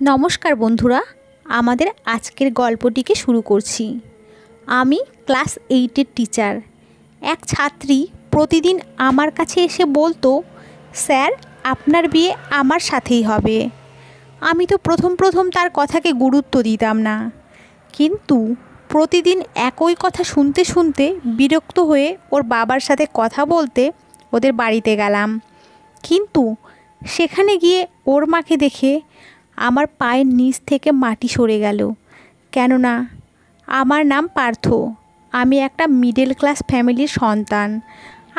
নমস্কার বন্ধুরা, আমাদের আজকের গল্পটিকে শুরু করছি। আমি ক্লাস 8-এর টিচার। এক ছাত্রী প্রতিদিন আমার কাছে এসে বলতো, স্যার আপনার বিয়ে আমার সাথেই হবে। আমি তো প্রথম তার কথাকে গুরুত্ব দিতাম না, কিন্তু প্রতিদিন একই কথা শুনতে শুনতে বিরক্ত হয়ে ওর বাবার সাথে কথা বলতে ওদের বাড়িতে গেলাম। কিন্তু সেখানে গিয়ে ওর মাকে দেখে আমার পায়ের নিচ থেকে মাটি সরে গেল। কেননা আমার নাম পার্থ, আমি একটা মিডল ক্লাস ফ্যামিলির সন্তান।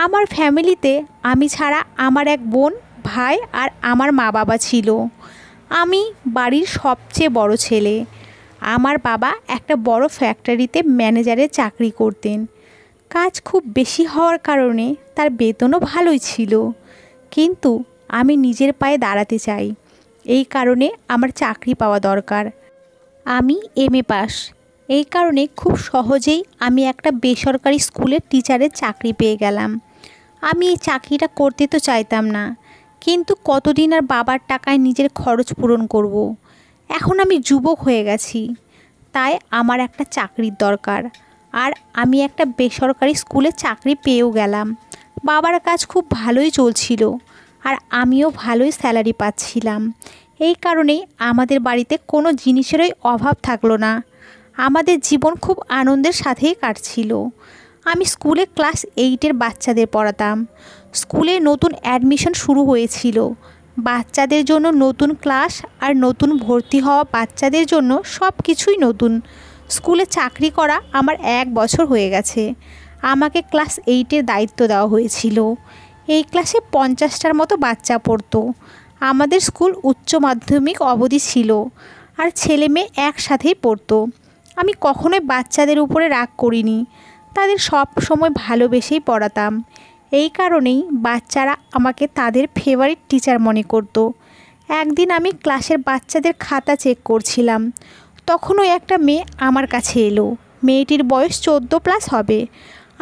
আমার ফ্যামিলিতে আমি ছাড়া আমার এক বোন, ভাই আর আমার মা বাবা ছিল। আমি বাড়ির সবচেয়ে বড় ছেলে। আমার বাবা একটা বড় ফ্যাক্টরিতে ম্যানেজারের চাকরি করতেন। কাজ খুব বেশি হওয়ার কারণে তার বেতনও ভালোই ছিল, কিন্তু আমি নিজের পায়ে দাঁড়াতে চাই, এই কারণে আমার চাকরি পাওয়া দরকার। আমি MA পাস, এই কারণে খুব সহজেই আমি একটা বেসরকারি স্কুলের টিচারের চাকরি পেয়ে গেলাম। আমি এই চাকরিটা করতে তো চাইতাম না, কিন্তু কতদিন আর বাবার টাকায় নিজের খরচ পূরণ করব। এখন আমি যুবক হয়ে গেছি, তাই আমার একটা চাকরির দরকার। আর আমি একটা বেসরকারি স্কুলে চাকরি পেয়েও গেলাম। বাবার কাজ খুব ভালোই চলছিল, আর আমিও ভালোই স্যালারি পাচ্ছিলাম। এই কারণেই আমাদের বাড়িতে কোনো জিনিসেরই অভাব থাকলো না। আমাদের জীবন খুব আনন্দের সাথেই কাটছিল। আমি স্কুলে ক্লাস 8-এর বাচ্চাদের পড়াতাম। স্কুলে নতুন অ্যাডমিশন শুরু হয়েছিল। বাচ্চাদের জন্য নতুন ক্লাস আর নতুন ভর্তি হওয়া বাচ্চাদের জন্য সব কিছুই নতুন। স্কুলে চাকরি করা আমার 1 বছর হয়ে গেছে। আমাকে ক্লাস 8-এর দায়িত্ব দেওয়া হয়েছিল। এই ক্লাসে 50টার মতো বাচ্চা পড়তো। আমাদের স্কুল উচ্চ মাধ্যমিক অবধি ছিল, আর ছেলে মেয়ে একসাথেই পড়তো। আমি কখনোই বাচ্চাদের উপরে রাগ করিনি, তাদের সব সময় ভালোবেসেই পড়াতাম। এই কারণেই বাচ্চারা আমাকে তাদের ফেভারিট টিচার মনে করতো। একদিন আমি ক্লাসের বাচ্চাদের খাতা চেক করছিলাম, তখনও একটা মেয়ে আমার কাছে এলো। মেয়েটির বয়স 14+ হবে।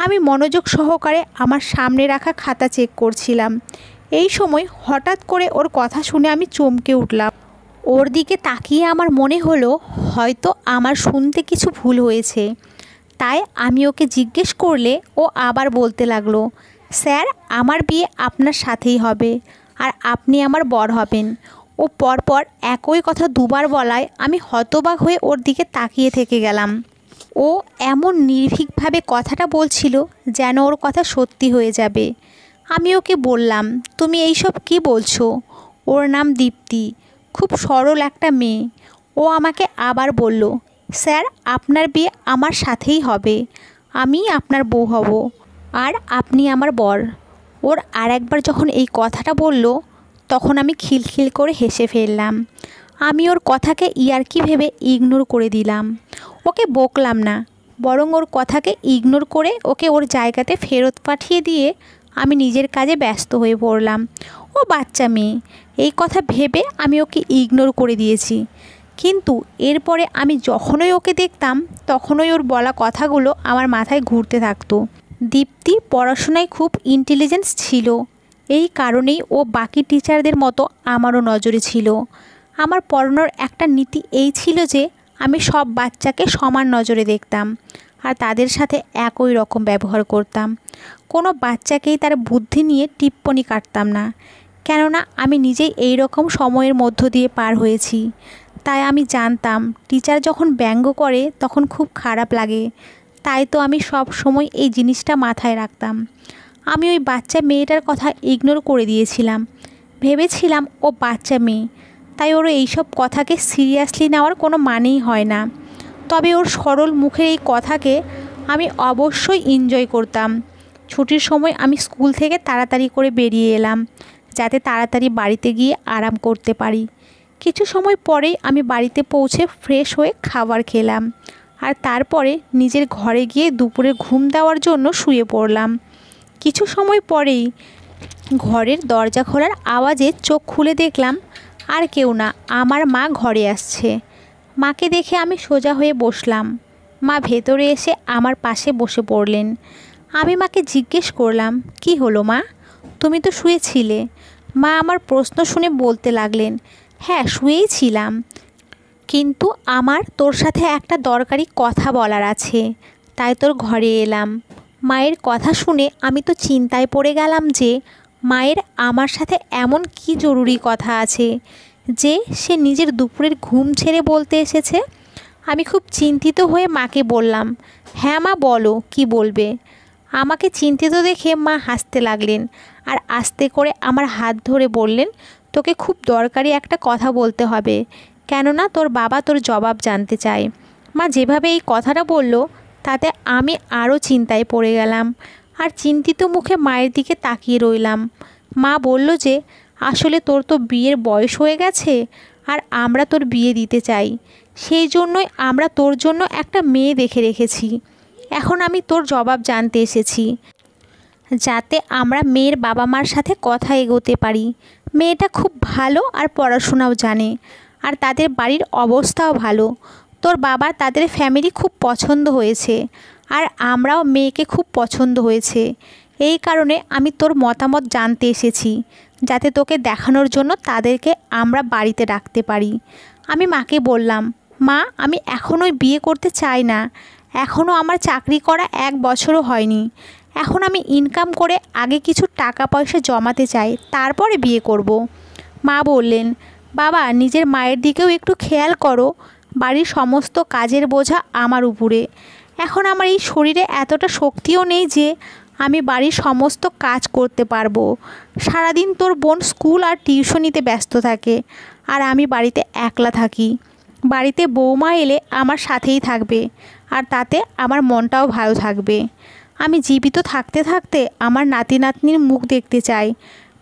আমি মনোযোগ সহকারে আমার সামনে রাখা খাতা চেক করছিলাম। এই সময় হঠাৎ করে ওর কথা শুনে আমি চমকে উঠলাম। ওর দিকে তাকিয়ে আমার মনে হলো হয়তো আমার শুনতে কিছু ভুল হয়েছে। তাই আমি ওকে জিজ্ঞেস করলে ও আবার বলতে লাগলো, স্যার আমার বিয়ে আপনার সাথেই হবে, আর আপনি আমার বর হবেন। ও পরপর একই কথা দুবার বলায় আমি হতবাক হয়ে ওর দিকে তাকিয়ে থেকে গেলাম। ও এমন নির্ভীকভাবে কথাটা বলছিল যেন ওর কথা সত্যি হয়ে যাবে। আমি ওকে বললাম, তুমি এইসব কি বলছো? ওর নাম দীপ্তি, খুব সরল একটা মেয়ে। ও আমাকে আবার বলল, স্যার আপনার বিয়ে আমার সাথেই হবে, আমি আপনার বউ হব, আর আপনি আমার বর। ওর আরেকবার যখন এই কথাটা বলল, তখন আমি খিলখিল করে হেসে ফেললাম। আমি ওর কথাকে ইয়ার্কি ভেবে ইগনোর করে দিলাম। ওকে বকলাম না, বরং ওর কথাকে ইগনোর করে ওকে ওর জায়গাতে ফেরত পাঠিয়ে দিয়ে আমি নিজের কাজে ব্যস্ত হয়ে পড়লাম। ও বাচ্চা মেয়ে, এই কথা ভেবে আমি ওকে ইগনোর করে দিয়েছি। কিন্তু এরপরে আমি যখনই ওকে দেখতাম, তখনই ওর বলা কথাগুলো আমার মাথায় ঘুরতে থাকতো। দীপ্তি পড়াশোনায় খুব ইন্টেলিজেন্স ছিল, এই কারণেই ও বাকি টিচারদের মতো আমারও নজরে ছিল। আমার পড়ানোর একটা নীতি এই ছিল যে আমি সব বাচ্চাকে সমান নজরে দেখতাম, আর তাদের সাথে একই রকম ব্যবহার করতাম। কোনো বাচ্চাকেই তার বুদ্ধি নিয়ে টিপ্পনি কাটতাম না, কেননা আমি নিজেই এই রকম সময়ের মধ্য দিয়ে পার হয়েছি। তাই আমি জানতাম টিচার যখন ব্যঙ্গ করে তখন খুব খারাপ লাগে। তাই তো আমি সব সময় এই জিনিসটা মাথায় রাখতাম। আমি ওই বাচ্চা মেয়েটার কথা ইগনোর করে দিয়েছিলাম। ভেবেছিলাম ও বাচ্চা মেয়ে, তাই ওর এইসব কথাকে সিরিয়াসলি নেওয়ার কোনো মানেই হয় না। তবে ওর সরল মুখের এই কথাকে আমি অবশ্যই এনজয় করতাম। ছুটির সময় আমি স্কুল থেকে তাড়াতাড়ি করে বেরিয়ে এলাম, যাতে তাড়াতাড়ি বাড়িতে গিয়ে আরাম করতে পারি। কিছু সময় পরেই আমি বাড়িতে পৌঁছে ফ্রেশ হয়ে খাবার খেলাম, আর তারপরে নিজের ঘরে গিয়ে দুপুরে ঘুম দেওয়ার জন্য শুয়ে পড়লাম। কিছু সময় পরেই ঘরের দরজা খোলার আওয়াজে চোখ খুলে দেখলাম আর কেউ না, আমার মা ঘরে আসছে। মাকে দেখে আমি সোজা হয়ে বসলাম। মা ভেতরে এসে আমার পাশে বসে পড়লেন। আমি মাকে জিজ্ঞেস করলাম, কি হলো মা, তুমি তো শুয়েছিলে? মা আমার প্রশ্ন শুনে বলতে লাগলেন, হ্যাঁ শুয়েই ছিলাম, কিন্তু আমার তোর সাথে একটা দরকারি কথা বলার আছে, তাই তোর ঘরে এলাম। মায়ের কথা শুনে আমি তো চিন্তায় পড়ে গেলাম যে মায়ের আমার সাথে এমন কি জরুরি কথা আছে যে সে নিজের দুপুরের ঘুম ছেড়ে বলতে এসেছে। আমি খুব চিন্তিত হয়ে মাকে বললাম, হ্যাঁ মা বলো, কি বলবে। আমাকে চিন্তিত দেখে মা হাসতে লাগলেন আর আস্তে করে আমার হাত ধরে বললেন, তোকে খুব দরকারি একটা কথা বলতে হবে, কেননা তোর বাবা তোর জবাব জানতে চায়। মা যেভাবে এই কথাটা বলল তাতে আমি আরও চিন্তায় পড়ে গেলাম আর চিন্তিত মুখে মায়ের দিকে তাকিয়ে রইলাম। মা বলল যে আসলে তোর তো বিয়ের বয়স হয়ে গেছে আর আমরা তোর বিয়ে দিতে চাই, সেই জন্যই আমরা তোর জন্য একটা মেয়ে দেখে রেখেছি। এখন আমি তোর জবাব জানতে এসেছি, যাতে আমরা মেয়ের বাবা মার সাথে কথা এগোতে পারি। মেয়েটা খুব ভালো আর পড়াশোনাও জানে আর তাদের বাড়ির অবস্থাও ভালো। তোর বাবার তাদের ফ্যামিলি খুব পছন্দ হয়েছে আর আমরাও মেয়েকে খুব পছন্দ হয়েছে। এই কারণে আমি তোর মতামত জানতে এসেছি, যাতে তোকে দেখানোর জন্য তাদেরকে আমরা বাড়িতে রাখতে পারি। আমি মাকে বললাম, মা আমি এখনই বিয়ে করতে চাই না, এখনও আমার চাকরি করা 1 বছরও হয়নি। এখন আমি ইনকাম করে আগে কিছু টাকা পয়সা জমাতে চাই, তারপরে বিয়ে করব। মা বললেন, বাবা নিজের মায়ের দিকেও একটু খেয়াল করো, বাড়ির সমস্ত কাজের বোঝা আমার উপরে। এখন আমার এই শরীরে এতটা শক্তিও নেই যে আমি বাড়ির সমস্ত কাজ করতে পারবো। সারাদিন তোর বোন স্কুল আর টিউশনিতে ব্যস্ত থাকে আর আমি বাড়িতে একলা থাকি। বাড়িতে বৌমা এলে আমার সাথেই থাকবে আর তাতে আমার মনটাও ভালো থাকবে। আমি জীবিত থাকতে থাকতে আমার নাতি নাতনির মুখ দেখতে চাই।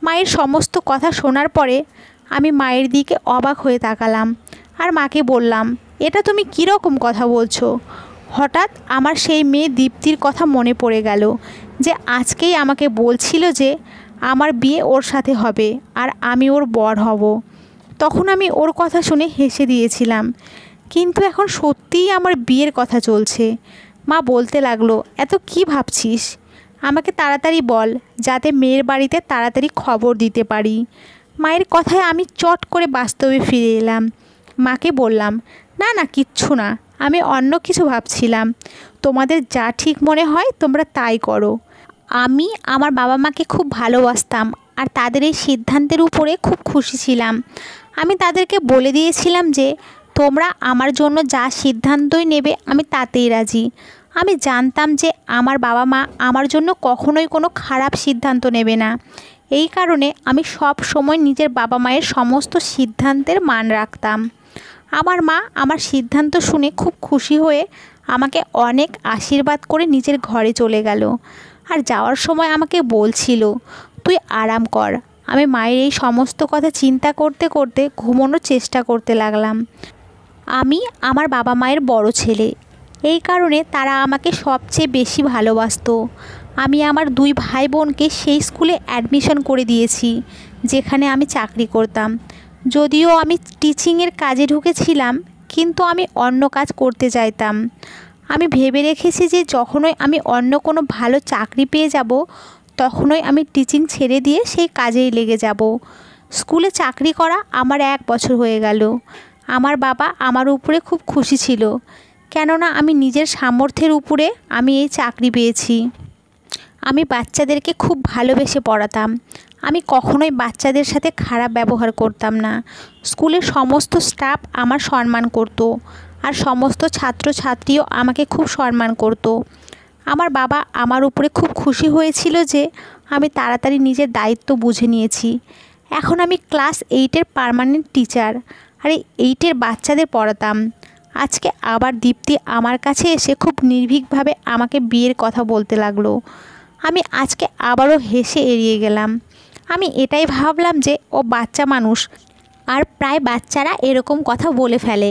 মায়ের সমস্ত কথা শোনার পরে আমি মায়ের দিকে অবাক হয়ে তাকালাম আর মাকে বললাম, এটা তুমি কীরকম কথা বলছো? হঠাৎ আমার সেই মেয়ে দীপ্তির কথা মনে পড়ে গেল, যে আজকেই আমাকে বলছিল যে আমার বিয়ে ওর সাথে হবে আর আমি ওর বর হব। তখন আমি ওর কথা শুনে হেসে দিয়েছিলাম, কিন্তু এখন সত্যিই আমার বিয়ের কথা চলছে। মা বলতে লাগলো, এত কি ভাবছিস? আমাকে তাড়াতাড়ি বল, যাতে মেয়ের বাড়িতে তাড়াতাড়ি খবর দিতে পারি। মায়ের কথায় আমি চট করে বাস্তবে ফিরে এলাম। মাকে বললাম, না না কিচ্ছু না, আমি অন্য কিছু ভাবছিলাম। তোমাদের যা ঠিক মনে হয় তোমরা তাই করো। আমি আমার বাবা মাকে খুব ভালোবাসতাম আর তাদের এই সিদ্ধান্তের উপরে খুব খুশি ছিলাম। আমি তাদেরকে বলে দিয়েছিলাম যে তোমরা আমার জন্য যা সিদ্ধান্তই নেবে আমি তাতেই রাজি। আমি জানতাম যে আমার বাবা মা আমার জন্য কখনোই কোনো খারাপ সিদ্ধান্ত নেবে না। এই কারণে আমি সব সময় নিজের বাবা মায়ের সমস্ত সিদ্ধান্তের মান রাখতাম। আমার মা আমার সিদ্ধান্ত শুনে খুব খুশি হয়ে আমাকে অনেক আশীর্বাদ করে নিজের ঘরে চলে গেল আর যাওয়ার সময় আমাকে বলছিল, তুই আরাম কর। আমি মায়ের এই সমস্ত কথা চিন্তা করতে করতে ঘুমানোর চেষ্টা করতে লাগলাম। আমি আমার বাবা মায়ের বড় ছেলে, এই কারণে তারা আমাকে সবচেয়ে বেশি ভালোবাসতো। আমি আমার 2 ভাই বোনকে সেই স্কুলে অ্যাডমিশন করে দিয়েছি যেখানে আমি চাকরি করতাম। যদিও আমি টিচিংয়ের কাজে ঢুকেছিলাম, কিন্তু আমি অন্য কাজ করতে চাইতাম। আমি ভেবে রেখেছি যে যখনই আমি অন্য কোনো ভালো চাকরি পেয়ে যাব, তখনই আমি টিচিং ছেড়ে দিয়ে সেই কাজেই লেগে যাব। স্কুলে চাকরি করা আমার 1 বছর হয়ে গেল। আমার বাবা আমার উপরে খুব খুশি ছিল, কেননা আমি নিজের সামর্থ্যের উপরে আমি এই চাকরি পেয়েছি। আমি বাচ্চাদেরকে খুব ভালোবেসে পড়াতাম। আমি কখনোই বাচ্চাদের সাথে খারাপ ব্যবহার করতাম না। স্কুলের সমস্ত স্টাফ আমার সম্মান করত আর সমস্ত ছাত্রছাত্রীও আমাকে খুব সম্মান করত। আমার বাবা আমার উপরে খুব খুশি হয়েছিল যে আমি তাড়াতাড়ি নিজের দায়িত্ব বুঝে নিয়েছি। এখন আমি ক্লাস 8-এর পার্মানেন্ট টিচার আর এই 8-এর বাচ্চাদের পড়াতাম। আজকে আবার দীপ্তি আমার কাছে এসে খুব নির্ভীকভাবে আমাকে বিয়ের কথা বলতে লাগলো। আমি আজকে আবারও হেসে এড়িয়ে গেলাম। আমি এটাই ভাবলাম যে ও বাচ্চা মানুষ আর প্রায় বাচ্চারা এরকম কথা বলে ফেলে।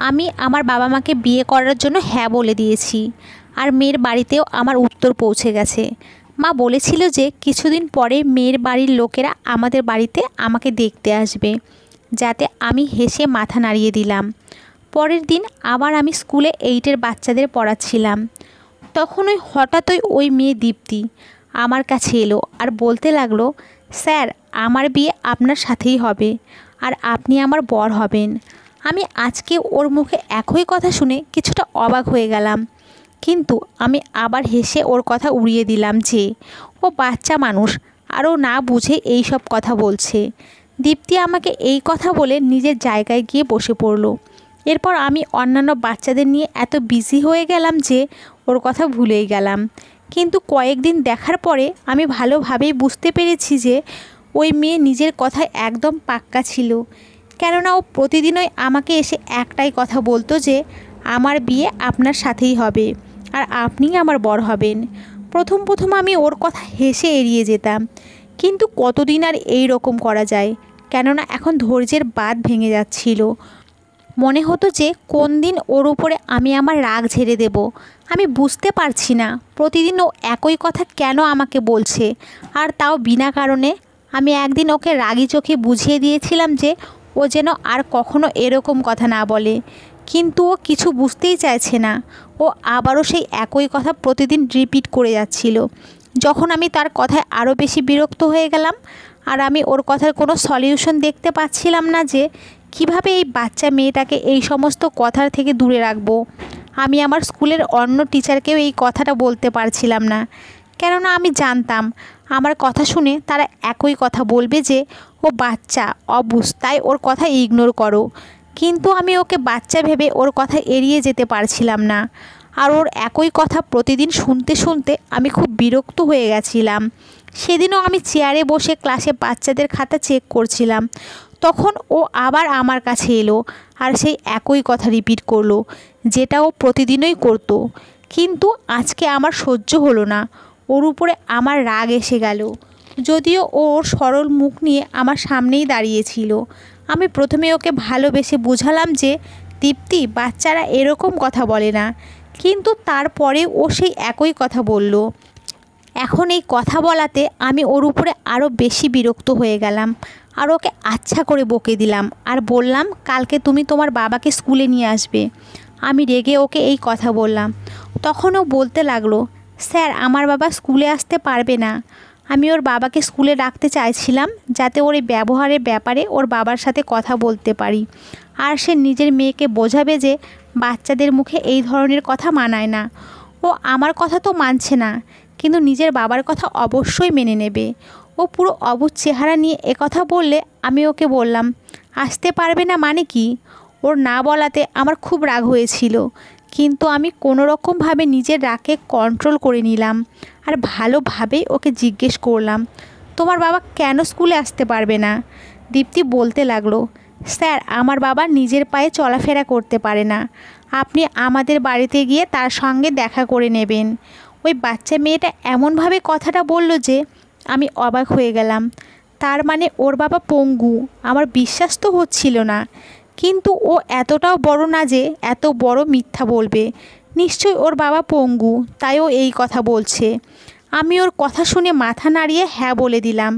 আমি আমার বাবা মাকে বিয়ে করার জন্য হ্যাঁ বলে দিয়েছি আর মেয়ের বাড়িতেও আমার উত্তর পৌঁছে গেছে। মা বলেছিল যে কিছুদিন পরে মেয়ের বাড়ির লোকেরা আমাদের বাড়িতে আমাকে দেখতে আসবে, যাতে আমি হেসে মাথা নাড়িয়ে দিলাম। পরের দিন আবার আমি স্কুলে 8-এর বাচ্চাদের পড়াচ্ছিলাম। তখন হঠাৎই ওই মেয়ে দীপ্তি আমার কাছে এলো আর বলতে লাগলো, স্যার আমার বিয়ে আপনার সাথেই হবে আর আপনি আমার বর হবেন। আমি আজকে ওর মুখে একই কথা শুনে কিছুটা অবাক হয়ে গেলাম, কিন্তু আমি আবার হেসে ওর কথা উড়িয়ে দিলাম যে ও বাচ্চা মানুষ, আরও না বুঝে এই সব কথা বলছে। দীপ্তি আমাকে এই কথা বলে নিজের জায়গায় গিয়ে বসে পড়লো। এরপর আমি অন্যান্য বাচ্চাদের নিয়ে এত বিজি হয়ে গেলাম যে ওর কথা ভুলেই গেলাম। কিন্তু কয়েকদিন দেখার পরে আমি ভালোভাবেই বুঝতে পেরেছি যে ওই মেয়ে নিজের কথায় একদম পাক্কা ছিল। কেননা ও প্রতিদিনই আমাকে এসে একটাই কথা বলতো যে আমার বিয়ে আপনার সাথেই হবে আর আপনিই আমার বর হবেন। প্রথম প্রথম আমি ওর কথা হেসে এড়িয়ে যেতাম, কিন্তু কতদিন আর এই রকম করা যায়। কেননা এখন ধৈর্যের বাঁধ ভেঙে যাচ্ছিল। মনে হতো যে কোন দিন ওর উপরে আমি আমার রাগ ঝেড়ে দেব। আমি বুঝতে পারছি না প্রতিদিন ও একই কথা কেন আমাকে বলছে, আর তাও বিনা কারণে। আমি একদিন ওকে রাগী চোখে বুঝিয়ে দিয়েছিলাম যে ও যেন আর কখনো এরকম কথা না বলে, কিন্তু ও কিছু বুঝতেই চাইছে না। ও আবারও সেই একই কথা প্রতিদিন রিপিট করে যাচ্ছিল। যখন আমি তার কথায় আরও বেশি বিরক্ত হয়ে গেলাম, আর আমি ওর কথার কোনো সলিউশন দেখতে পাচ্ছিলাম না যে কিভাবে এই বাচ্চা মেয়েটাকে এই সমস্ত কথার থেকে দূরে রাখবো। আমি আমার স্কুলের অন্য টিচারকেও এই কথাটা বলতে পারছিলাম না, কেননা আমি জানতাম আমার কথা শুনে তারা একই কথা বলবে যে ও বাচ্চা, অবুঝ, তাই ওর কথা ইগনোর করো। কিন্তু আমি ওকে বাচ্চা ভেবে ওর কথা এড়িয়ে যেতে পারছিলাম না। আর ওর একই কথা প্রতিদিন শুনতে শুনতে আমি খুব বিরক্ত হয়ে গেছিলাম। সেদিনও আমি চেয়ারে বসে ক্লাসে বাচ্চাদের খাতা চেক করছিলাম, তখন ও আবার আমার কাছে এলো আর সেই একই কথা রিপিট করলো, যেটা ও প্রতিদিনই করতো। কিন্তু আজকে আমার সহ্য হলো না, ওর উপরে আমার রাগ এসে গেল। যদিও ও ওর সরল মুখ নিয়ে আমার সামনেই দাঁড়িয়েছিল। আমি প্রথমে ওকে ভালোবেসে বোঝালাম যে দীপ্তি, বাচ্চারা এরকম কথা বলে না, কিন্তু তারপরে ও সেই একই কথা বলল। এখন এই কথা বলাতে আমি ওর উপরে আরও বেশি বিরক্ত হয়ে গেলাম, আর ওকে আচ্ছা করে বকে দিলাম আর বললাম, কালকে তুমি তোমার বাবাকে স্কুলে নিয়ে আসবে। আমি রেগে ওকে এই কথা বললাম। তখন ও বলতে লাগলো, স্যার আমার বাবা স্কুলে আসতে পারবে না। আমি ওর বাবাকে স্কুলে রাখতে চাইছিলাম যাতে ওর এই ব্যবহারের ব্যাপারে ওর বাবার সাথে কথা বলতে পারি, আর সে নিজের মেয়েকে বোঝাবে যে বাচ্চাদের মুখে এই ধরনের কথা মানায় না। ও আমার কথা তো মানছে না, কিন্তু নিজের বাবার কথা অবশ্যই মেনে নেবে। ও পুরো অবুঝ চেহারা নিয়ে একথা বললে আমি ওকে বললাম, আসতে পারবে না মানে কি? ওর না বলাতে আমার খুব রাগ হয়েছিল, কিন্তু আমি কোনো রকমভাবে নিজের রাগকে কন্ট্রোল করে নিলাম আর ভালোভাবেই ওকে জিজ্ঞেস করলাম, তোমার বাবা কেন স্কুলে আসতে পারবে না? দীপ্তি বলতে লাগলো, স্যার আমার বাবা নিজের পায়ে চলাফেরা করতে পারে না, আপনি আমাদের বাড়িতে গিয়ে তার সঙ্গে দেখা করে নেবেন। ওই বাচ্চা মেয়েটা এমনভাবে কথাটা বলল যে আমি অবাক হয়ে গেলাম। তার মানে ওর বাবা পঙ্গু? আমার বিশ্বাস তো হচ্ছিল না, কিন্তু ও এতটাও বড় না যে এত বড় মিথ্যা বলবে। নিশ্চয়ই ওর বাবা পঙ্গু, তাই ও এই কথা বলছে। আমি ওর কথা শুনে মাথা নাড়িয়ে হ্যাঁ বলে দিলাম,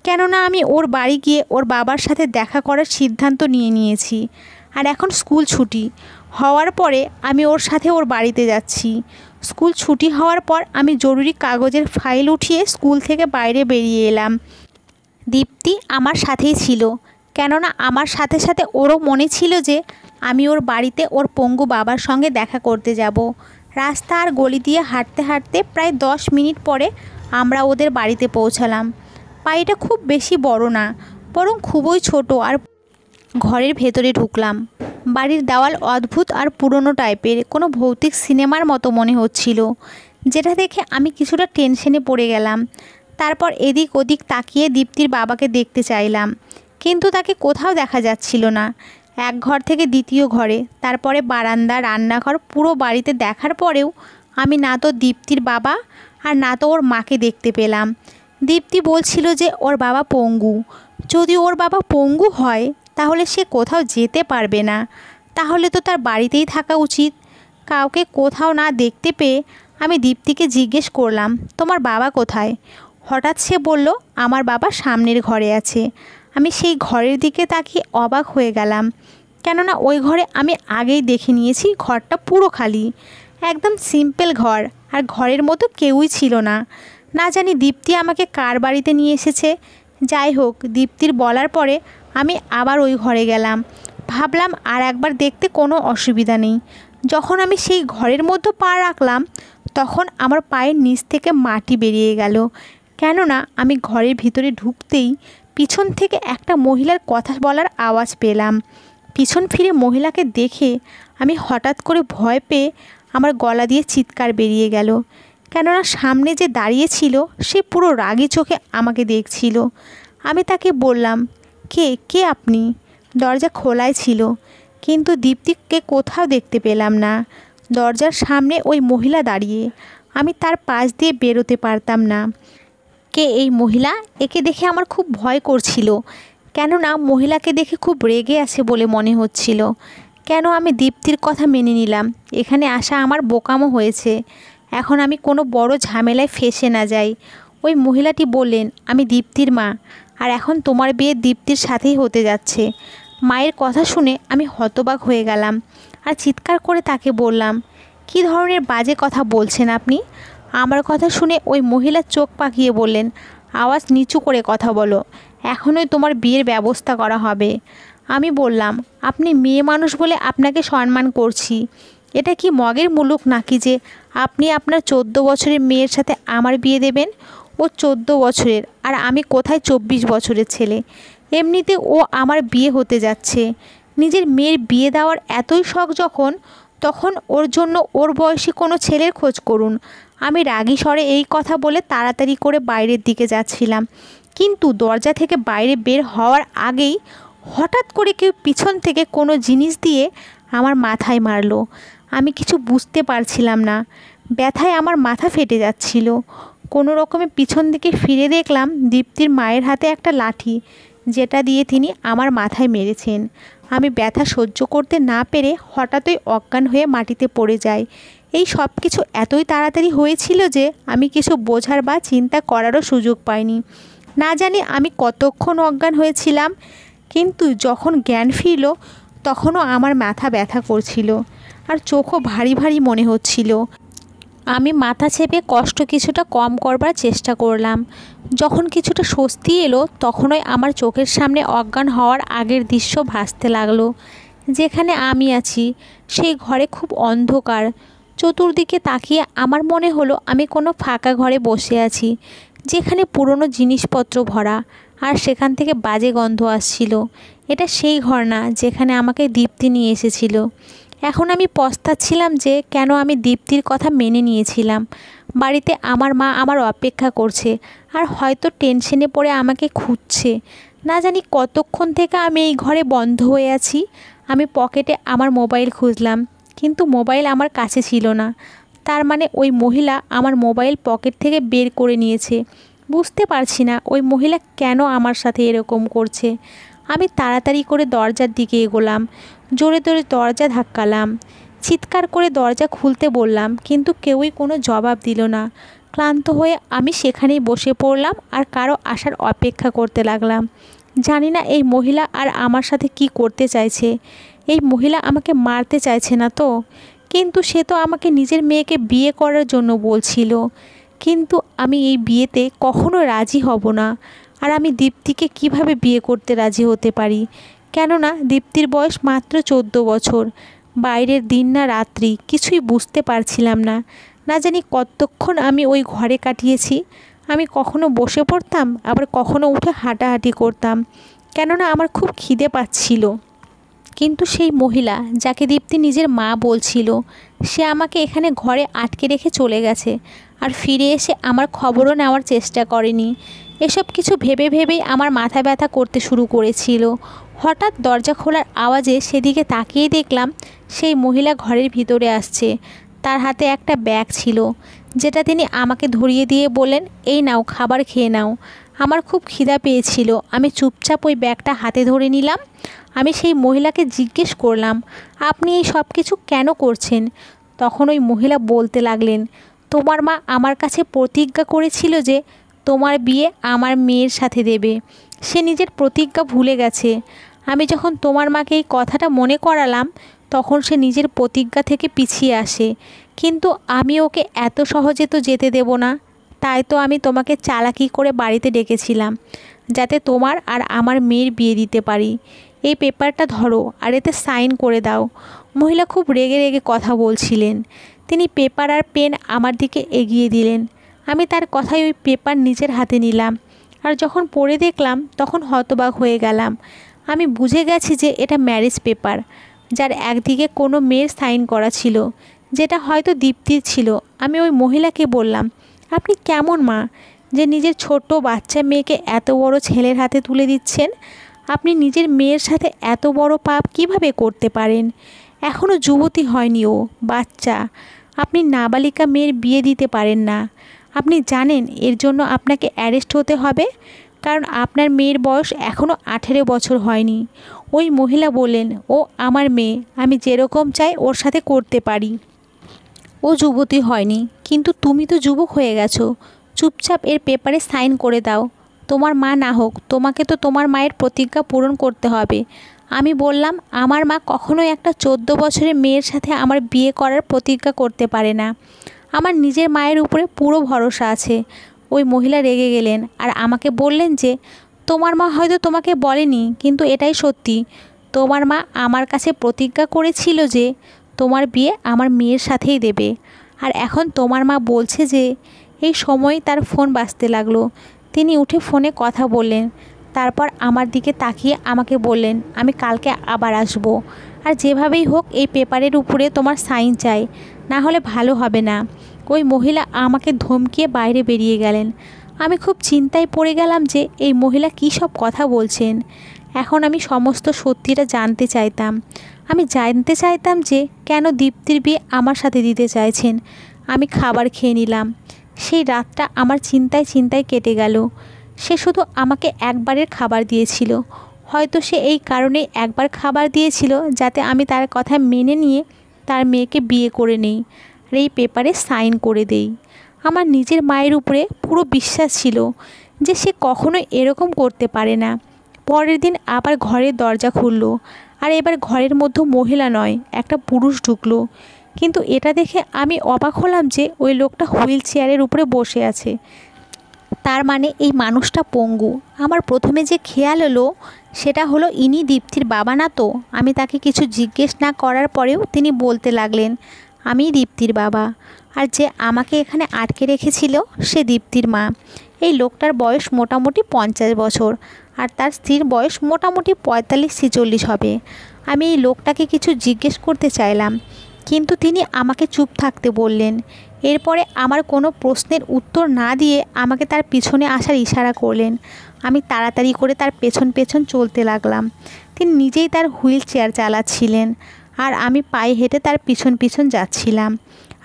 কেননা আমি ওর বাড়ি গিয়ে ওর বাবার সাথে দেখা করার সিদ্ধান্ত নিয়ে নিয়েছি। আর এখন স্কুল ছুটি হওয়ার পরে আমি ওর সাথে ওর বাড়িতে যাচ্ছি। স্কুল ছুটি হওয়ার পর আমি জরুরি কাগজের ফাইল উঠিয়ে স্কুল থেকে বাইরে বেরিয়ে এলাম। দীপ্তি আমার সাথেই ছিল, কেননা আমার সাথে সাথে ওরও মনে ছিল যে আমি ওর বাড়িতে ওর পঙ্গু বাবার সঙ্গে দেখা করতে যাব। রাস্তা আর গলি দিয়ে হাঁটতে হাঁটতে প্রায় 10 মিনিট পরে আমরা ওদের বাড়িতে পৌঁছালাম। বাড়িটা খুব বেশি বড় না, বরং খুবই ছোট। আর ঘরের ভেতরে ঢুকলাম। বাড়ির দেওয়াল অদ্ভুত আর পুরনো টাইপের, কোনো ভৌতিক সিনেমার মতো মনে হচ্ছিল, যেটা দেখে আমি কিছুটা টেনশনে পড়ে গেলাম। তারপর এদিক ওদিক তাকিয়ে দীপ্তির বাবাকে দেখতে চাইলাম, কিন্তু তাকে কোথাও দেখা যাচ্ছিল না। এক ঘর থেকে দ্বিতীয় ঘরে, তারপরে বারান্দা, রান্নাঘর, পুরো বাড়িতে দেখার পরেও আমি না তো দীপ্তির বাবা আর না তো ওর মাকে দেখতে পেলাম। দীপ্তি বলছিল যে ওর বাবা পঙ্গু। যদি ওর বাবা পঙ্গু হয় তাহলে সে কোথাও যেতে পারবে না, তাহলে তো তার বাড়িতেই থাকা উচিত। কাউকে কোথাও না দেখতে পেয়ে আমি দীপ্তিকে জিজ্ঞেস করলাম, তোমার বাবা কোথায়? হঠাৎ সে বলল, আমার বাবা সামনের ঘরে আছে। আমি সেই ঘরের দিকে তাকিয়ে অবাক হয়ে গেলাম, কেননা ওই ঘরে আমি আগেই দেখে নিয়েছি ঘরটা পুরো খালি, একদম সিম্পল ঘর, আর ঘরের মতো কেউই ছিল না। না জানি দীপ্তি আমাকে কার বাড়িতে নিয়ে এসেছে। যাই হোক, দীপ্তির বলার পরে আমি আবার ওই ঘরে গেলাম। ভাবলাম আর একবার দেখতে কোনো অসুবিধা নেই। যখন আমি সেই ঘরের মধ্যে পা রাখলাম তখন আমার পায়ের নিচ থেকে মাটি বেরিয়ে গেল। কেননা আমি ঘরের ভিতরে ঢুকতেই পিছন থেকে একটা মহিলার কথা বলার আওয়াজ পেলাম। পিছন ফিরে মহিলাকে দেখে আমি হঠাৎ করে ভয় পেয়ে আমার গলা দিয়ে চিৎকার বেরিয়ে গেল। কেননা সামনে যে দাঁড়িয়ে ছিল সে পুরো রাগী চোখে আমাকে দেখছিল। আমি তাকে বললাম, কে কে আপনি? দরজা খোলাই ছিল, কিন্তু দীপ্তিকে কোথাও দেখতে পেলাম না। দরজার সামনে ওই মহিলা দাঁড়িয়ে, আমি তার পাশ দিয়ে বেরোতে পারতাম না। কে এই মহিলা? একে দেখে আমার খুব ভয় করছিল, কেননা মহিলাকে দেখে খুব রেগে আছে বলে মনে হচ্ছিল। কেন আমি দীপ্তির কথা মেনে নিলাম? এখানে আসা আমার বোকামো হয়েছে। এখন আমি কোনো বড় ঝামেলায় ফেঁসে না যাই। ওই মহিলাটি বললেন, আমি দীপ্তির মা, আর এখন তোমার বিয়ে দীপ্তির সাথেই হতে যাচ্ছে। মায়ের কথা শুনে আমি হতবাক হয়ে গেলাম আর চিৎকার করে তাকে বললাম, কী ধরনের বাজে কথা বলছেন আপনি? আমার কথা শুনে ওই মহিলা চোখ পাকিয়ে বললেন, আওয়াজ নিচু করে কথা বলো, এখনই তোমার বিয়ের ব্যবস্থা করা হবে। আমি বললাম, আপনি মেয়ে মানুষ বলে আপনাকে সম্মান করছি। এটা কি মগের মুলুক নাকি যে আপনি আপনার 14 বছরের মেয়ের সাথে আমার বিয়ে দেবেন? ও 14 বছরের আর আমি কোথায় 24 বছরের ছেলে। এমনিতে ও আমার বিয়ে হতে যাচ্ছে। নিজের মেয়ের বিয়ে দেওয়ার এতই শখ যখন, তখন ওর জন্য ওর বয়সী কোনো ছেলের খোঁজ করুন। আমি রাগী স্বরে এই কথা বলে তাড়াতাড়ি করে বাইরের দিকে যাচ্ছিলাম, কিন্তু দরজা থেকে বাইরে বের হওয়ার আগেই হঠাৎ করে কেউ পিছন থেকে কোনো জিনিস দিয়ে আমার মাথায় মারলো। আমি কিছু বুঝতে পারছিলাম না, ব্যথায় আমার মাথা ফেটে যাচ্ছিল। কোনো রকমে পিছন দিকে ফিরে দেখলাম দীপ্তির মায়ের হাতে একটা লাঠি, যেটা দিয়ে তিনি আমার মাথায় মেরেছেন। আমি ব্যথা সহ্য করতে না পেরে হঠাৎই অজ্ঞান হয়ে মাটিতে পড়ে যাই। এই সব কিছু এতই তাড়াতাড়ি হয়েছিল যে আমি কিছু বোঝার বা চিন্তা করারও সুযোগ পাইনি। না জানি আমি কতক্ষণ অজ্ঞান হয়েছিলাম, কিন্তু যখন জ্ঞান ফিরল তখনও আমার মাথা ব্যথা করছিল আর চোখও ভারী ভারী মনে হচ্ছিল। আমি মাথা চেপে কষ্ট কিছুটা কম করবার চেষ্টা করলাম। যখন কিছুটা স্বস্তি এলো তখনই আমার চোখের সামনে অজ্ঞান হওয়ার আগের দৃশ্য ভাসতে লাগলো। যেখানে আমি আছি সেই ঘরে খুব অন্ধকার। চতুর্দিকে তাকিয়ে আমার মনে হলো আমি কোনো ফাঁকা ঘরে বসে আছি, যেখানে পুরনো জিনিসপত্র ভরা, আর সেখান থেকে বাজে গন্ধ আসছিল। এটা সেই ঘর না যেখানে আমাকে দীপ্তি নিয়ে এসেছিল। এখন আমি পস্তাচ্ছিলাম যে কেন আমি দীপ্তির কথা মেনে নিয়েছিলাম। বাড়িতে আমার মা আমার অপেক্ষা করছে আর হয়তো টেনশনে পড়ে আমাকে খুঁজছে। না জানি কতক্ষণ থেকে আমি এই ঘরে বন্ধ হয়ে আছি। আমি পকেটে আমার মোবাইল খুঁজলাম, কিন্তু মোবাইল আমার কাছে ছিল না। তার মানে ওই মহিলা আমার মোবাইল পকেট থেকে বের করে নিয়েছে। বুঝতে পারছি না ওই মহিলা কেন আমার সাথে এরকম করছে। আমি তাড়াতাড়ি করে দরজার দিকে এগোলাম, জোরে জোরে দরজা ধাক্কালাম, চিৎকার করে দরজা খুলতে বললাম, কিন্তু কেউই কোনো জবাব দিল না। ক্লান্ত হয়ে আমি সেখানেই বসে পড়লাম আর কারো আসার অপেক্ষা করতে লাগলাম। জানি না এই মহিলা আর আমার সাথে কি করতে চাইছে। এই মহিলা আমাকে মারতে চাইছে না তো? কিন্তু সে তো আমাকে নিজের মেয়েকে বিয়ে করার জন্য বলছিল। কিন্তু আমি এই বিয়েতে কখনো রাজি হব না। আর আমি দীপ্তিকে কিভাবে বিয়ে করতে রাজি হতে পারি? কেননা দীপ্তির বয়স মাত্র 14 বছর। বাইরের দিন না রাত্রি কিছুই বুঝতে পারছিলাম না। না জানি কতক্ষণ আমি ওই ঘরে কাটিয়েছি। আমি কখনো বসে পড়তাম, আবার কখনো উঠে হাঁটাহাঁটি করতাম, কেননা আমার খুব খিদে পাচ্ছিল। কিন্তু সেই মহিলা যাকে দীপ্তি নিজের মা বলছিল, সে আমাকে এখানে ঘরে আটকে রেখে চলে গেছে আর ফিরে এসে আমার খবরও নেওয়ার চেষ্টা করেনি। এসব কিছু ভেবে ভেবেই আমার মাথা ব্যথা করতে শুরু করেছিল। হঠাৎ দরজা খোলার আওয়াজে সেদিকে তাকিয়ে দেখলাম সেই মহিলা ঘরের ভিতরে আসছে। তার হাতে একটা ব্যাগ ছিল, যেটা তিনি আমাকে ধরিয়ে দিয়ে বললেন, এই নাও, খাবার খেয়ে নাও। আমার খুব খিদা পেয়েছিল। আমি চুপচাপ ওই ব্যাগটা হাতে ধরে নিলাম। আমি সেই মহিলাকে জিজ্ঞেস করলাম, আপনি এই সব কিছু কেন করছেন? তখন ওই মহিলা বলতে লাগলেন, তোমার মা আমার কাছে প্রতিজ্ঞা করেছিল যে তোমার বিয়ে আমার মেয়ের সাথে দেবে। সে নিজের প্রতিজ্ঞা ভুলে গেছে। আমি যখন তোমার মাকে এই কথাটা মনে করালাম তখন সে নিজের প্রতিজ্ঞা থেকে পিছিয়ে আসে। কিন্তু আমি ওকে এত সহজে তো যেতে দেব না। তাই তো আমি তোমাকে চালাকি করে বাড়িতে ডেকেছিলাম, যাতে তোমার আর আমার মেয়ের বিয়ে দিতে পারি। এই পেপারটা ধরো আর এতে সাইন করে দাও। মহিলা খুব রেগে রেগে কথা বলছিলেন। তিনি পেপার আর পেন আমার দিকে এগিয়ে দিলেন। আমি তার কথায় ওই পেপার নিজের হাতে নিলাম, আর যখন পড়ে দেখলাম তখন হতবাক হয়ে গেলাম। আমি বুঝে গেছি যে এটা ম্যারেজ পেপার, যার একদিকে কোনো মেয়ের সাইন করা ছিল, যেটা হয়তো দীপ্তির ছিল। আমি ওই মহিলাকে বললাম, আপনি কেমন মা যে নিজের ছোট বাচ্চা মেয়েকে এত বড় ছেলের হাতে তুলে দিচ্ছেন? আপনি নিজের মেয়ের সাথে এত বড় পাপ কিভাবে করতে পারেন? এখনও যুবতী হয়নি, ও বাচ্চা। আপনি নাবালিকা মেয়ের বিয়ে দিতে পারেন না। আপনি জানেন এর জন্য আপনাকে অ্যারেস্ট হতে হবে, কারণ আপনার মেয়ের বয়স এখনও 18 বছর হয়নি। ওই মহিলা বললেন, ও আমার মেয়ে, আমি যেরকম চাই ওর সাথে করতে পারি। ও যুবতী হয়নি, কিন্তু তুমি তো যুবক হয়ে গেছো। চুপচাপ এর পেপারে সাইন করে দাও। তোমার মা না হোক, তোমাকে তো তোমার মায়ের প্রতিজ্ঞা পূরণ করতে হবে। আমি বললাম, আমার মা কখনোই একটা 14 বছরের মেয়ের সাথে আমার বিয়ে করার প্রতিজ্ঞা করতে পারে না। আমার নিজের মায়ের উপরে পুরো ভরসা আছে। ওই মহিলা রেগে গেলেন আর আমাকে বললেন যে, তোমার মা হয়তো তোমাকে বলেনি, কিন্তু এটাই সত্যি। তোমার মা আমার কাছে প্রতিজ্ঞা করেছিল যে তোমার বিয়ে আমার মেয়ের সাথেই দেবে। আর এখন তোমার মা বলছে যে। এই সময় তার ফোন বাজতে লাগলো। তিনি উঠে ফোনে কথা বললেন। তারপর আমার দিকে তাকিয়ে আমাকে বললেন, আমি কালকে আবার আসবো, আর যেভাবেই হোক এই পেপারের উপরে তোমার সাইন চাই, না হলে ভালো হবে না। ওই মহিলা আমাকে ধমকিয়ে বাইরে বেরিয়ে গেলেন। আমি খুব চিন্তায় পড়ে গেলাম যে এই মহিলা কী সব কথা বলছেন। এখন আমি সমস্ত সত্যিটা জানতে চাইতাম। আমি জানতে চাইতাম যে কেন দীপ্তির বিয়ে আমার সাথে দিতে চাইছেন। আমি খাবার খেয়ে নিলাম। সেই রাতটা আমার চিন্তায় কেটে গেল। সে শুধু আমাকে একবারের খাবার দিয়েছিল। হয়তো সে এই কারণেই একবার খাবার দিয়েছিল, যাতে আমি তার কথা মেনে নিয়ে তার মেয়েকে বিয়ে করে নেই আর এই পেপারে সাইন করে দেই। আমার নিজের মায়ের উপরে পুরো বিশ্বাস ছিল যে সে কখনোই এরকম করতে পারে না। পরের দিন আবার ঘরের দরজা খুলল, আর এবার ঘরের মধ্যে মহিলা নয়, একটা পুরুষ ঢুকলো। কিন্তু এটা দেখে আমি অবাক হলাম যে ওই লোকটা হুইল চেয়ারের উপরে বসে আছে। তার মানে এই মানুষটা পঙ্গু। আমার প্রথমে যে খেয়াল হলো সেটা হলো, ইনি দীপ্তির বাবা না তো। আমি তাকে কিছু জিজ্ঞেস না করার পরেও তিনি বলতে লাগলেন, আমি দীপ্তির বাবা, আর যে আমাকে এখানে আটকে রেখেছিল সে দীপ্তির মা। এই লোকটার বয়স মোটামুটি 50 বছর, আর তার স্ত্রীর বয়স মোটামুটি 45-46 হবে। আমি এই লোকটাকে কিছু জিজ্ঞেস করতে চাইলাম, কিন্তু তিনি আমাকে চুপ থাকতে বললেন। এরপরে আমার কোনো প্রশ্নের উত্তর না দিয়ে আমাকে তার পিছনে আসার ইশারা করলেন। আমি তাড়াতাড়ি করে তার পেছন পেছন চলতে লাগলাম। তিনি নিজেই তার হুইল চেয়ার চালাচ্ছিলেন, আর আমি পায়ে হেঁটে তার পিছন পিছন যাচ্ছিলাম।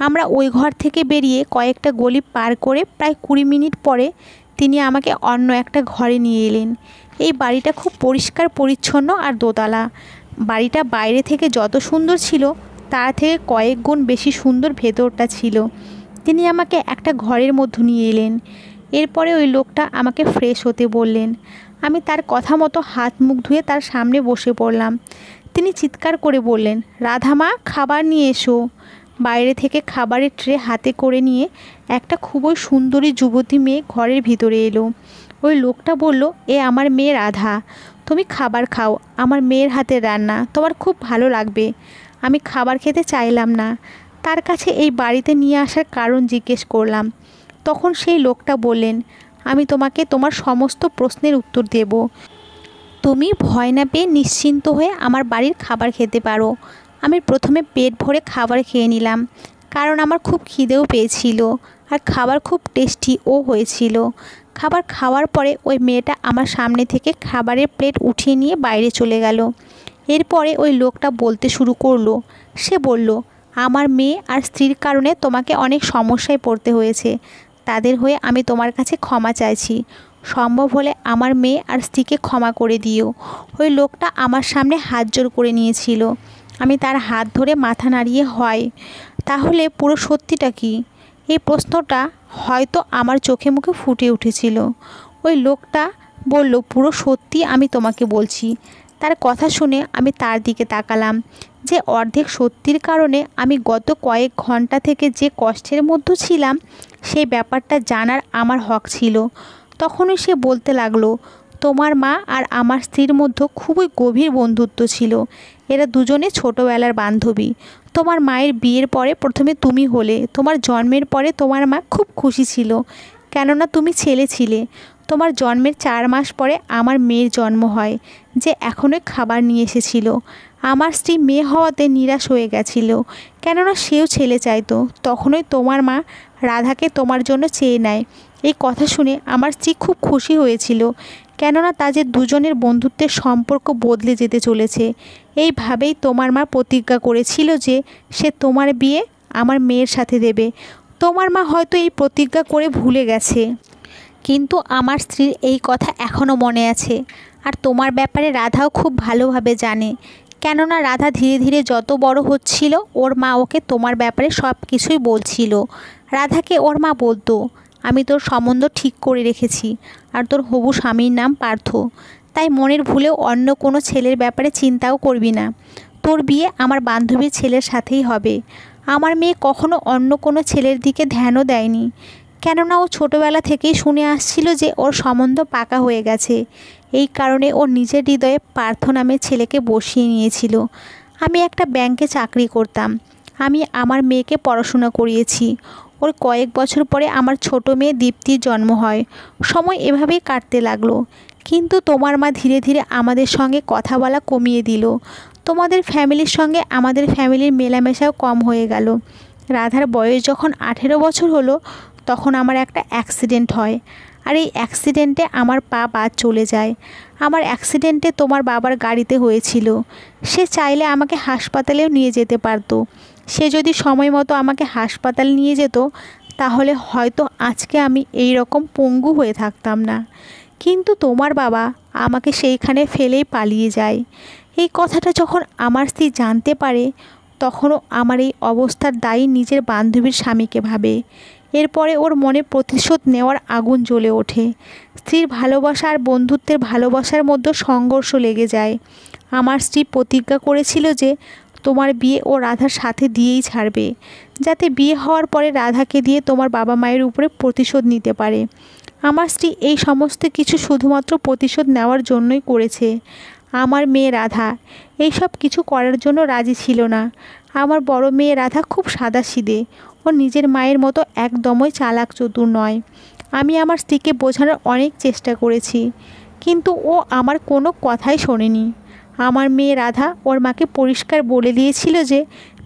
আমরা ওই ঘর থেকে বেরিয়ে কয়েকটা গলি পার করে প্রায় 20 মিনিট পরে তিনি আমাকে অন্য একটা ঘরে নিয়ে এলেন। এই বাড়িটা খুব পরিষ্কার পরিচ্ছন্ন আর দোতলা। বাড়িটা বাইরে থেকে যত সুন্দর ছিল, তার থেকে কয়েক গুণ বেশি সুন্দর ভেতরটা ছিল। তিনি আমাকে একটা ঘরের মধ্যে নিয়ে এলেন। এরপরে ওই লোকটা আমাকে ফ্রেশ হতে বললেন। আমি তার কথা মতো হাত মুখ ধুয়ে তার সামনে বসে পড়লাম। তিনি চিৎকার করে বললেন, রাধামা, খাবার নিয়ে এসো। বাইরে থেকে খাবারের ট্রে হাতে করে নিয়ে একটা খুবই সুন্দরী যুবতী মেয়ে ঘরের ভিতরে এলো। ওই লোকটা বলল, এ আমার মেয়ে রাধা, তুমি খাবার খাও, আমার মেয়ের হাতের রান্না, তোমার খুব ভালো লাগবে। আমি খাবার খেতে চাইলাম না। তার কাছে এই বাড়িতে নিয়ে আসার কারণ জিজ্ঞেস করলাম। তখন সেই লোকটা বললেন, আমি তোমাকে তোমার সমস্ত প্রশ্নের উত্তর দেব। তুমি ভয় না পেয়ে নিশ্চিন্ত হয়ে আমার বাড়ির খাবার খেতে পারো। আমি প্রথমে পেট ভরে খাবার খেয়ে নিলাম, কারণ আমার খুব খিদেও পেয়েছিল, আর খাবার খুব টেস্টিও হয়েছিল। খাবার খাওয়ার পরে ওই মেয়েটা আমার সামনে থেকে খাবারের প্লেট উঠিয়ে নিয়ে বাইরে চলে গেল। এরপরে ওই লোকটা বলতে শুরু করলো। সে বলল, আমার মেয়ে আর স্ত্রীর কারণে তোমাকে অনেক সমস্যায় পড়তে হয়েছে। তাদের হয়ে আমি তোমার কাছে ক্ষমা চাইছি। সম্ভব হলে আমার মেয়ে আর স্ত্রীকে ক্ষমা করে দিও। ওই লোকটা আমার সামনে হাত জোড় করে নিয়েছিল। আমি তার হাত ধরে মাথা নাড়িয়ে, হয় তাহলে পুরো সত্যিটা কি? এই প্রশ্নটা হয়তো আমার চোখে মুখে ফুটে উঠেছিল। ওই লোকটা বলল, পুরো সত্যি আমি তোমাকে বলছি। তার কথা শুনে আমি তার দিকে তাকালাম। যে অর্ধেক সত্যির কারণে আমি গত কয়েক ঘন্টা থেকে যে কষ্টের মধ্যে ছিলাম, সেই ব্যাপারটা জানার আমার হক ছিল। তখনই সে বলতে লাগলো, তোমার মা আর আমার স্ত্রীর মধ্যে খুবই গভীর বন্ধুত্ব ছিল। এরা দুজনে ছোটোবেলার বান্ধবী। তোমার মায়ের বিয়ের পরে প্রথমে তুমি হলে, তোমার জন্মের পরে তোমার মা খুব খুশি ছিল, কেননা তুমি ছেলে ছিলে। তোমার জন্মের 4 মাস পরে আমার মেয়ের জন্ম হয়, যে এখনই খাবার নিয়ে এসেছিল। আমার স্ত্রী মেয়ে হওয়াতে নিরাশ হয়ে গেছিল, কেননা সেও ছেলে চাইতো। তখনই তোমার মা রাধাকে তোমার জন্য চেয়ে নেয়। এই কথা শুনে আমার স্ত্রী খুব খুশি হয়েছিল, কেননা তাদের দুজনের বন্ধুত্বের সম্পর্ক বদলে যেতে চলেছে। এইভাবেই তোমার মা প্রতিজ্ঞা করেছিল যে সে তোমার বিয়ে আমার মেয়ের সাথে দেবে। তোমার মা হয়তো এই প্রতিজ্ঞা করে ভুলে গেছে, কিন্তু আমার স্ত্রীর এই কথা এখনও মনে আছে। আর তোমার ব্যাপারে রাধাও খুব ভালোভাবে জানে, কেননা রাধা ধীরে ধীরে যত বড় হচ্ছিল ওর মা ওকে তোমার ব্যাপারে সব কিছুই বলছিল। রাধাকে ওর মা বলতো, আমি তোর সম্বন্ধ ঠিক করে রেখেছি, আর তোর হবু স্বামীর নাম পার্থ, তাই মনের ভুলেও অন্য কোনো ছেলের ব্যাপারে চিন্তাও করবি না। তোর বিয়ে আমার বান্ধবীর ছেলের সাথেই হবে। আমার মেয়ে কখনো অন্য কোনো ছেলের দিকে ধ্যানও দেয়নি, কেননা ও ছোটোবেলা থেকেই শুনে আসছিল যে ওর সম্বন্ধ পাকা হয়ে গেছে। এই কারণে ওর নিজের হৃদয়ে পার্থ নামের ছেলেকে বসিয়ে নিয়েছিল। আমি একটা ব্যাংকে চাকরি করতাম। আমি আমার মেয়েকে পড়াশোনা করিয়েছি। ওর কয়েক বছর পরে আমার ছোট মেয়ে দীপ্তির জন্ম হয়। সময় এভাবেই কাটতে লাগলো, কিন্তু তোমার মা ধীরে ধীরে আমাদের সঙ্গে কথা বলা কমিয়ে দিল। তোমাদের ফ্যামিলির সঙ্গে আমাদের ফ্যামিলির মেলামেশাও কম হয়ে গেল। রাধার বয়স যখন 18 বছর হলো, তখন আমার একটা অ্যাক্সিডেন্ট হয়। আর এই অ্যাক্সিডেন্টে আমার পা বাদ চলে যায়। আমার অ্যাক্সিডেন্টে তোমার বাবার গাড়িতে হয়েছিল। সে চাইলে আমাকে হাসপাতালেও নিয়ে যেতে পারতো। সে যদি সময় মতো আমাকে হাসপাতাল নিয়ে যেত, তাহলে হয়তো আজকে আমি এই রকম পঙ্গু হয়ে থাকতাম না। কিন্তু তোমার বাবা আমাকে সেইখানে ফেলেই পালিয়ে যায়। এই কথাটা যখন আমার স্ত্রী জানতে পারে, তখনও আমার এই অবস্থার দায়ী নিজের বান্ধবীর স্বামীকে ভাবে। এরপরে ওর মনে প্রতিশোধ নেওয়ার আগুন জ্বলে ওঠে। স্ত্রীর ভালোবাসা আর বন্ধুত্বের ভালোবাসার মধ্যে সংঘর্ষ লেগে যায়। আমার স্ত্রী প্রতিজ্ঞা করেছিল যে তোমার বিয়ে ও রাধার সাথে দিয়েই ছাড়বে, যাতে বিয়ে হওয়ার পরে রাধাকে দিয়ে তোমার বাবা মায়ের উপরে প্রতিশোধ নিতে পারে। আমার স্ত্রী এই সমস্ত কিছু শুধুমাত্র প্রতিশোধ নেওয়ার জন্যই করেছে। আমার মেয়ে রাধা এই সব কিছু করার জন্য রাজি ছিল না। আমার বড় মেয়ে রাধা খুব সাদাসিধে, ও নিজের মায়ের মতো একদমই চালাক চতুর নয়। আমি আমার স্ত্রীকে বোঝানোর অনেক চেষ্টা করেছি, কিন্তু ও আমার কোনো কথাই শোনেনি। আমার মেয়ে রাধা ওর মাকে পরিষ্কার বলে দিয়েছিল যে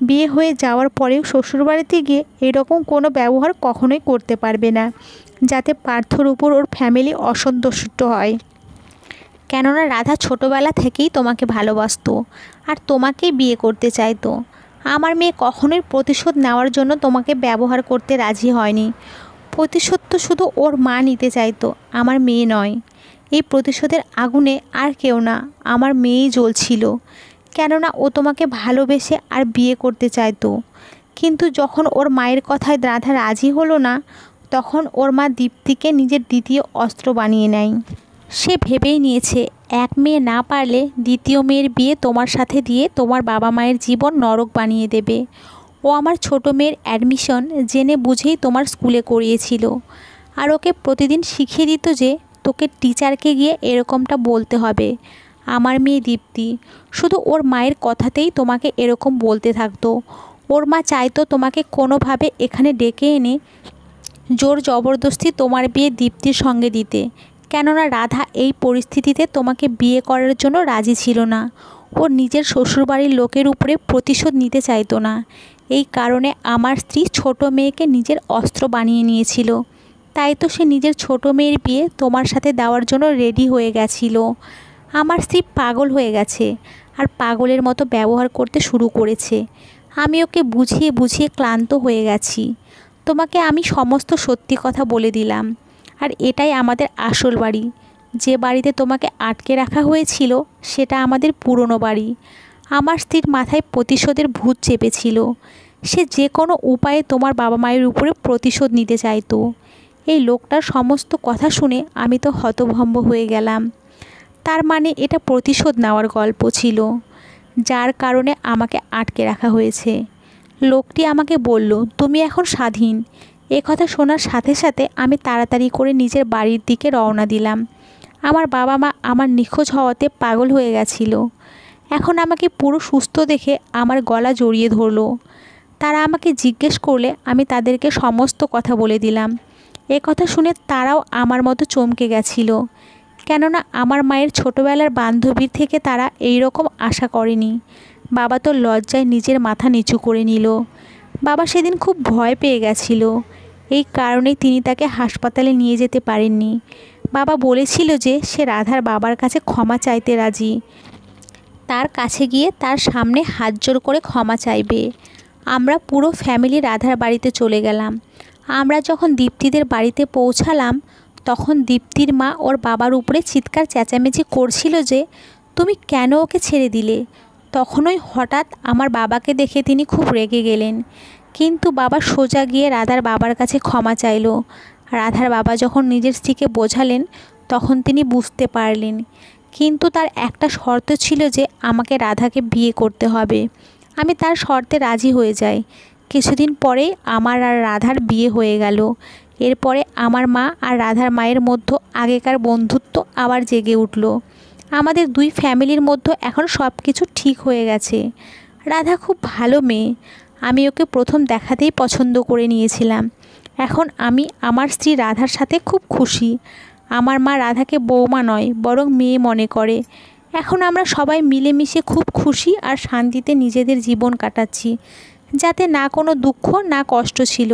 বিয়ে হয়ে যাওয়ার পরেও শ্বশুরবাড়িতে গিয়ে এরকম কোনো ব্যবহার কখনোই করতে পারবে না, যাতে পার্থর উপর ওর ফ্যামিলি অসন্তুষ্ট হয়। কেননা রাধা ছোটোবেলা থেকেই তোমাকে ভালোবাসতো আর তোমাকেই বিয়ে করতে চাইতো। আমার মেয়ে কখনোই প্রতিশোধ নেওয়ার জন্য তোমাকে ব্যবহার করতে রাজি হয়নি। প্রতিশোধ তো শুধু ওর মা নিতে চাইতো, আমার মেয়ে নয়। এই প্রতিশোধের আগুনে আর কেউ না, আমার মেয়েই জ্বলছিল, কেননা ও তোমাকে ভালোবেসে আর বিয়ে করতে চাইতো। কিন্তু যখন ওর মায়ের কথায় রাধা রাজি হলো না, তখন ওর মা দীপ্তিকে নিজের দ্বিতীয় অস্ত্র বানিয়ে নেয়। সে ভেবেই নিয়েছে এক মেয়ে না পারলে দ্বিতীয় মেয়ের বিয়ে তোমার সাথে দিয়ে তোমার বাবা মায়ের জীবন নরক বানিয়ে দেবে। ও আমার ছোট মেয়ের অ্যাডমিশন জেনে বুঝেই তোমার স্কুলে করিয়েছিল, আর ওকে প্রতিদিন শিখিয়ে দিত যে তোকে টিচারকে গিয়ে এরকমটা বলতে হবে। আমার মেয়ে দীপ্তি শুধু ওর মায়ের কথাতেই তোমাকে এরকম বলতে থাকতো। ওর মা চাইতো তোমাকে কোনোভাবে এখানে ডেকে এনে জোর জবরদস্তি তোমার বিয়ে দীপ্তির সঙ্গে দিতে, কেননা রাধা এই পরিস্থিতিতে তোমাকে বিয়ে করার জন্য রাজি ছিল না। ও নিজের শ্বশুরবাড়ির লোকের উপরে প্রতিশোধ নিতে চাইতো না। এই কারণে আমার স্ত্রী ছোট মেয়েকে নিজের অস্ত্র বানিয়ে নিয়েছিল। তাই তো সে নিজের ছোট মেয়ের বিয়ে তোমার সাথে দেওয়ার জন্য রেডি হয়ে গেছিল। আমার স্ত্রী পাগল হয়ে গেছে আর পাগলের মতো ব্যবহার করতে শুরু করেছে। আমি ওকে বুঝিয়ে বুঝিয়ে ক্লান্ত হয়ে গেছি। তোমাকে আমি সমস্ত সত্যি কথা বলে দিলাম। আর এটাই আমাদের আসল বাড়ি। যে বাড়িতে তোমাকে আটকে রাখা হয়েছিল সেটা আমাদের পুরনো বাড়ি। আমার স্ত্রীর মাথায় প্রতিশোধের ভূত চেপেছিল। সে যে কোনো উপায়ে তোমার বাবা মায়ের উপরে প্রতিশোধ নিতে চাইতো। এই লোকটার সমস্ত কথা শুনে আমি তো হতভম্ব হয়ে গেলাম। তার মানে এটা প্রতিশোধ নেওয়ার গল্প ছিল, যার কারণে আমাকে আটকে রাখা হয়েছে। লোকটি আমাকে বলল, তুমি এখন স্বাধীন। এ কথা শোনার সাথে সাথে আমি তাড়াতাড়ি করে নিজের বাড়ির দিকে রওনা দিলাম। আমার বাবা মা আমার নিখোঁজ হওয়াতে পাগল হয়ে গেছিল। এখন আমাকে পুরো সুস্থ দেখে আমার গলা জড়িয়ে ধরলো। তারা আমাকে জিজ্ঞেস করলে আমি তাদেরকে সমস্ত কথা বলে দিলাম। এ কথা শুনে তারাও আমার মতো চমকে গেছিল, কেননা আমার মায়ের ছোটোবেলার বান্ধবীর থেকে তারা এই রকম আশা করেনি। বাবা তো লজ্জায় নিজের মাথা নিচু করে নিল। বাবা সেদিন খুব ভয় পেয়ে গেছিল, এই কারণেই তিনি তাকে হাসপাতালে নিয়ে যেতে পারেননি। বাবা বলেছিল যে সে রাধার বাবার কাছে ক্ষমা চাইতে রাজি, তার কাছে গিয়ে তার সামনে হাত জোড় করে ক্ষমা চাইবে। আমরা পুরো ফ্যামিলি রাধার বাড়িতে চলে গেলাম। আমরা যখন দীপ্তিদের বাড়িতে পৌঁছালাম তখন দীপ্তির মা ওর বাবার উপরে চিৎকার চেঁচামেচি করছিল যে তুমি কেন ওকে ছেড়ে দিলে। তখনই হঠাৎ আমার বাবাকে দেখে তিনি খুব রেগে গেলেন, কিন্তু বাবা সোজা গিয়ে রাধার বাবার কাছে ক্ষমা চাইল। রাধার বাবা যখন নিজের স্ত্রীকে বোঝালেন তখন তিনি বুঝতে পারলেন, কিন্তু তার একটা শর্ত ছিল যে আমাকে রাধাকে বিয়ে করতে হবে। আমি তার শর্তে রাজি হয়ে যাই। কিছুদিন পরেই আমার আর রাধার বিয়ে হয়ে গেল। এরপরে আমার মা আর রাধার মায়ের মধ্যে আগেকার বন্ধুত্ব আবার জেগে উঠল। আমাদের দুই ফ্যামিলির মধ্যে এখন সব কিছু ঠিক হয়ে গেছে। রাধা খুব ভালো মেয়ে। আমি ওকে প্রথম দেখাতেই পছন্দ করে নিয়েছিলাম। এখন আমি আমার স্ত্রী রাধার সাথে খুব খুশি। আমার মা রাধাকে বৌমা নয় বরং মেয়ে মনে করে। এখন আমরা সবাই মিলেমিশে খুব খুশি আর শান্তিতে নিজেদের জীবন কাটাচ্ছি, যাতে না কোনো দুঃখ না কষ্ট ছিল।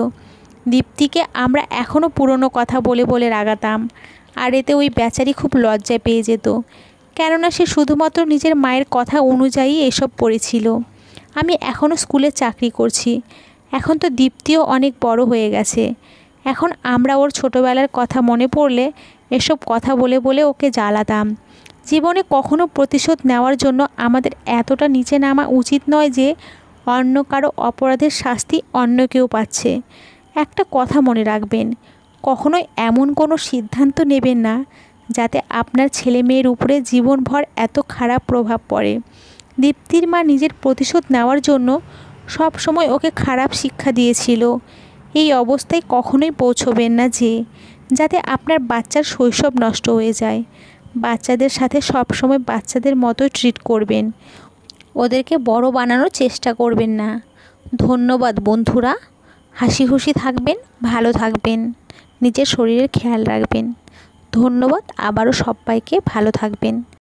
দীপ্তিকে আমরা এখনও পুরনো কথা বলে বলে রাগাতাম, আর এতে ওই বেচারি খুব লজ্জায় পেয়ে যেত, কেননা সে শুধুমাত্র নিজের মায়ের কথা অনুযায়ী এসব পড়েছিল। আমি এখনও স্কুলে চাকরি করছি। এখন তো দীপ্তিও অনেক বড় হয়ে গেছে। এখন আমরা ওর ছোটোবেলার কথা মনে পড়লে এসব কথা বলে বলে ওকে জ্বালাতাম। জীবনে কখনো প্রতিশোধ নেওয়ার জন্য আমাদের এতটা নিচে নামা উচিত নয় যে অন্য কারো অপরাধের শাস্তি অন্য কেউ পাচ্ছে। একটা কথা মনে রাখবেন, কখনোই এমন কোনো সিদ্ধান্ত নেবেন না যাতে আপনার ছেলে মেয়ের উপরে জীবনভর এত খারাপ প্রভাব পড়ে। দীপ্তির মা নিজের প্রতিশোধ নেওয়ার জন্য সব সময় ওকে খারাপ শিক্ষা দিয়েছিল। এই অবস্থায় কখনোই পৌঁছবেন না যে যাতে আপনার বাচ্চার শৈশব নষ্ট হয়ে যায়। বাচ্চাদের সাথে সব সময় বাচ্চাদের মতো ট্রিট করবেন, ওদেরকে বড় বানানোর চেষ্টা করবেন না। ধন্যবাদ বন্ধুরা। হাসি খুশি থাকবেন, ভালো থাকবেন, নিজের শরীরের খেয়াল রাখবেন। ধন্যবাদ আবারও সবাইকে। ভালো থাকবেন।